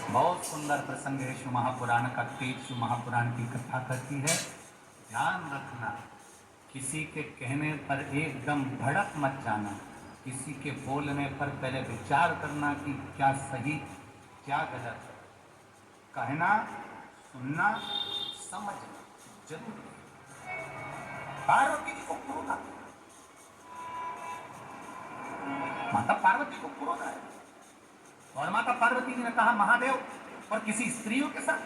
बहुत सुंदर प्रसंग है शिव महापुराण का। तेज शिव महापुराण की कथा करती है। ध्यान रखना, किसी के कहने पर एकदम भड़क मत जाना। किसी के बोलने पर पहले विचार करना कि क्या सही क्या गलत। कहना, सुनना, समझना जरूरी है। पार्वती जी को क्रोध आता है। माता पार्वती को क्रोध आया और माता पार्वती जी ने कहा, महादेव, और किसी स्त्रियों के साथ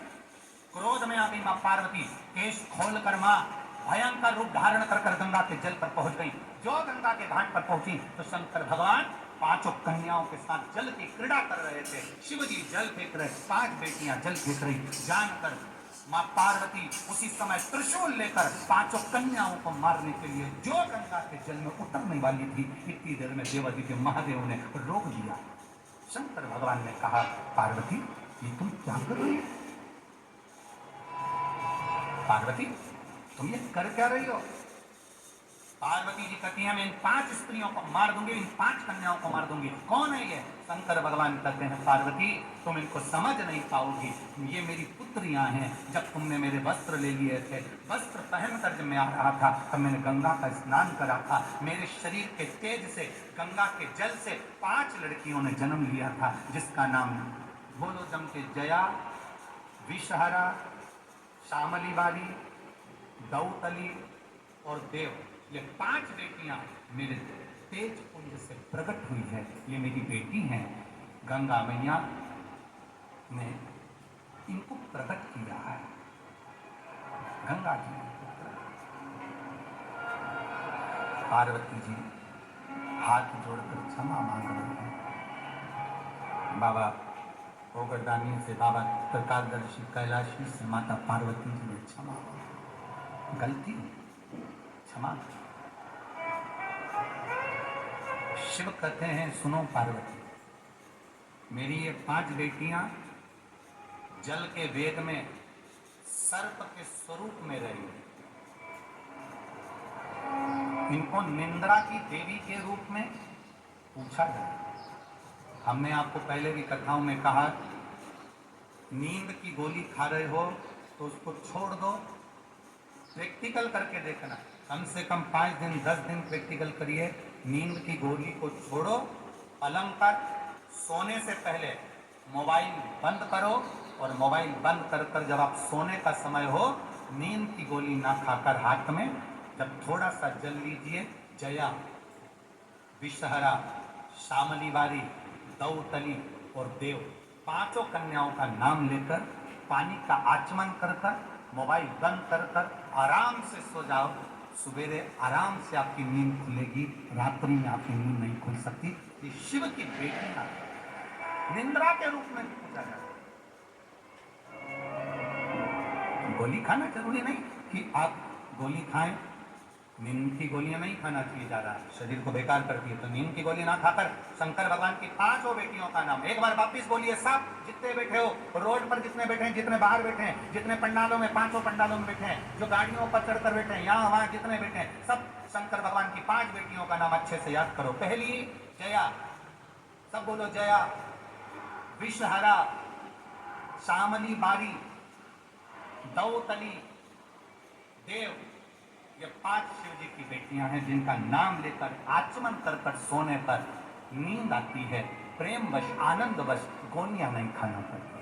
क्रोध में आ गई मां पार्वती। केश खोल कर मां भयंकर रूप धारण कर गंगा के जल पर पहुंच गई। जो गंगा के घाट पर पहुंची तो शंकर भगवान पांचों कन्याओं के साथ जल की क्रीड़ा कर रहे थे। शिव जी जल फेंक रहे, 5 बेटियां जल फेंक रही। जानकर मां पार्वती उसी समय त्रिशूल लेकर 5 कन्याओं को मारने के लिए जो गंगा के जल में उतरने वाली थी, इतनी देर में देवादित्य महादेव ने रोक दिया। शंकर भगवान ने कहा, पार्वती, ये तुम क्या कर रही हो? पार्वती, तुम ये कर क्या रही हो? पार्वती जी कहती हैं, मैं इन 5 स्त्रियों को मार दूंगी, इन 5 कन्याओं को मार दूंगी। कौन है ये? शंकर भगवान कहते हैं, पार्वती, तुम इनको समझ नहीं पाओगी। ये मेरी पुत्रियां हैं। जब तुमने मेरे वस्त्र ले लिए थे, वस्त्र पहनकर जब मैं आ रहा था, तब मैंने गंगा का स्नान करा था। मेरे शरीर के तेज से, गंगा के जल से 5 लड़कियों ने जन्म लिया था, जिसका नाम बोलो जम के जया, विषहरा, श्यामली बाली, दौतली और देव। ये 5 बेटियां मेरे तेज पुंज से प्रकट हुई है। ये मेरी बेटी हैं। गंगा मैया ने इनको प्रकट किया है। गंगा जी, पार्वती जी हाथ जोड़कर क्षमा मांग रहे हैं। बाबा ओगरदानी से, बाबा त्रिकालदर्शी कैलाशी से माता पार्वती जी ने क्षमा मांगी। गलती क्षमा। शिव कहते हैं, सुनो पार्वती, मेरी ये 5 बेटियां जल के वेग में सर्प के स्वरूप में रही। इनको निंद्रा की देवी के रूप में पूछा जाए। हमने आपको पहले भी कथाओं में कहा, नींद की गोली खा रहे हो तो उसको छोड़ दो, प्रैक्टिकल करके देखना। कम से कम 5 दिन 10 दिन प्रैक्टिकल करिए। नींद की गोली को छोड़ो, पलंग पर सोने से पहले मोबाइल बंद करो, और मोबाइल बंद कर कर जब आप सोने का समय हो, नींद की गोली ना खाकर हाथ में जब थोड़ा सा जल लीजिए, जया, विषहरा, श्यामली बारी, दौतली और देव 5 कन्याओं का नाम लेकर पानी का आचमन कर कर, मोबाइल बंद कर कर आराम से सो जाओ। सवेरे आराम से आपकी नींद खुलेगी। रात्रि में आपकी नींद नहीं खुल सकती। ये शिव की बेटियां निंद्रा के रूप में पूजा जाता है। गोली खाना जरूरी नहीं कि आप गोली खाएं। नींद की गोलियां नहीं खाना चाहिए ज्यादा, शरीर को बेकार करती है। तो नींद की गोली ना खाकर शंकर भगवान की 5 बेटियों का नाम एक बार वापिस बोलिए। सब जितने बैठे हो, रोड पर जितने बैठे हैं, जितने बाहर बैठे हैं, जितने पंडालों में 5 पंडालों में बैठे हैं, जो गाड़ियों पर चढ़कर बैठे हैं, यहाँ वहां जितने बैठे हैं, सब शंकर भगवान की 5 बेटियों का नाम अच्छे से याद करो। पहली जया, सब बोलो जया, विषहरा, श्यामली बारी, दौतली, देव। ये 5 शिव जी की बेटियां हैं, जिनका नाम लेकर आचमन कर कर सोने पर नींद आती है। प्रेम वश, आनंद वश गोलियां नहीं खाना पड़ता।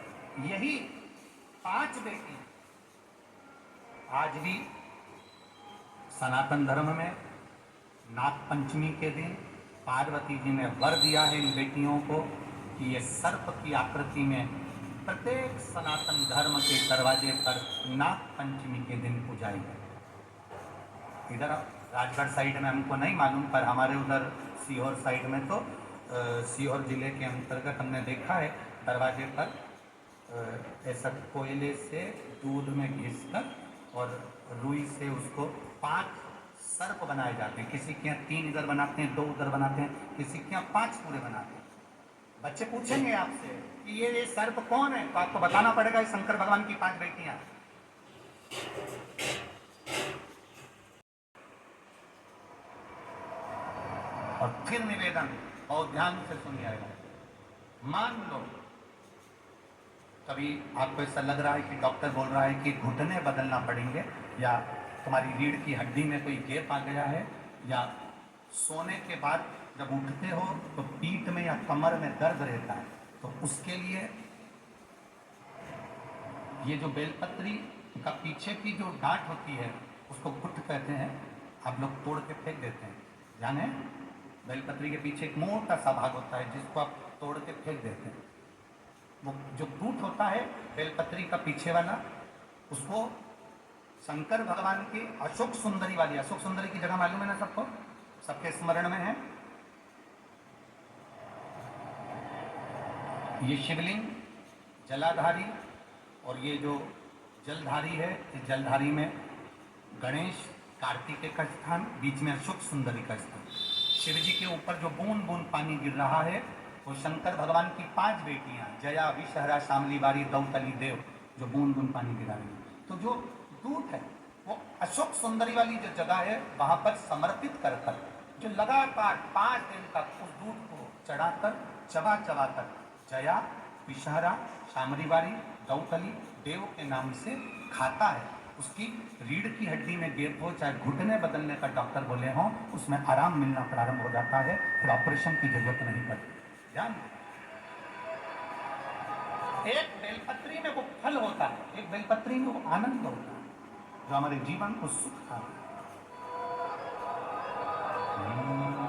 यही 5 बेटी आज भी सनातन धर्म में नाग पंचमी के दिन पार्वती जी ने वर दिया है इन बेटियों को कि ये सर्प की आकृति में प्रत्येक सनातन धर्म के दरवाजे पर नाग पंचमी के दिन पूजाई है। इधर राजगढ़ साइड में हमको नहीं मालूम, पर हमारे उधर सीहोर साइड में तो सीहोर जिले के अंतर्गत हमने देखा है दरवाजे पर ऐसा कोयले से दूध में घिसकर और रुई से उसको 5 सर्प बनाए जाते हैं। किसी के यहाँ 3 इधर बनाते हैं, 2 उधर बनाते हैं, किसी के यहाँ 5 पूरे बनाते हैं। बच्चे पूछेंगे आपसे कि ये सर्प कौन है, तो आपको बताना पड़ेगा शंकर भगवान की 5 बेटियां। और फिर निवेदन, और ध्यान से सुनिएगा। मान लो कभी आपको ऐसा लग रहा है कि डॉक्टर बोल रहा है कि घुटने बदलना पड़ेंगे, या तुम्हारी रीढ़ की हड्डी में कोई गैप आ गया है, या सोने के बाद जब उठते हो तो पीठ में या कमर में दर्द रहता है, तो उसके लिए ये जो बेलपत्री का पीछे की जो डांट होती है उसको गुट कहते हैं, आप लोग तोड़ के फेंक देते हैं। जाने बेलपत्री के पीछे एक मोटा सा भाग होता है जिसको आप तोड़ के फेंक देते हैं। वो जो गुट होता है बेलपत्री का पीछे वाला, उसको शंकर भगवान की अशोक सुंदरी वाली, अशोक सुंदरी की जगह मालूम है ना सबको, सबके स्मरण में है। ये शिवलिंग जलाधारी, और ये जो जलधारी है, इस जलधारी में गणेश कार्तिकेय का स्थान, बीच में अशोक सुंदरी का स्थान। शिव जी के ऊपर जो बूंद बूंद पानी गिर रहा है वो शंकर भगवान की 5 बेटियां जया, विषहरा, शामली बारी, दौतली, देव, जो बूंद बूंद पानी गिरा रही है। तो जो दूत है वो अशोक सुंदरी वाली जो जगह है वहां पर समर्पित कर कर, जो लगातार 5 दिन तक उस दूध को चढ़ाकर चबा चबा कर जया, विषहरा, शामली बारी, दौतली, देव के नाम से खाता है, उसकी रीढ़ की हड्डी में गैप हो, चाहे घुटने बदलने का डॉक्टर बोले हों, उसमें आराम मिलना प्रारंभ हो जाता है, फिर ऑपरेशन की जरूरत नहीं पड़ती। ध्यान, एक बेलपत्री में वो फल होता है, एक बेलपत्री में वो आनंद होता है जो हमारे जीवन को सुख आता है।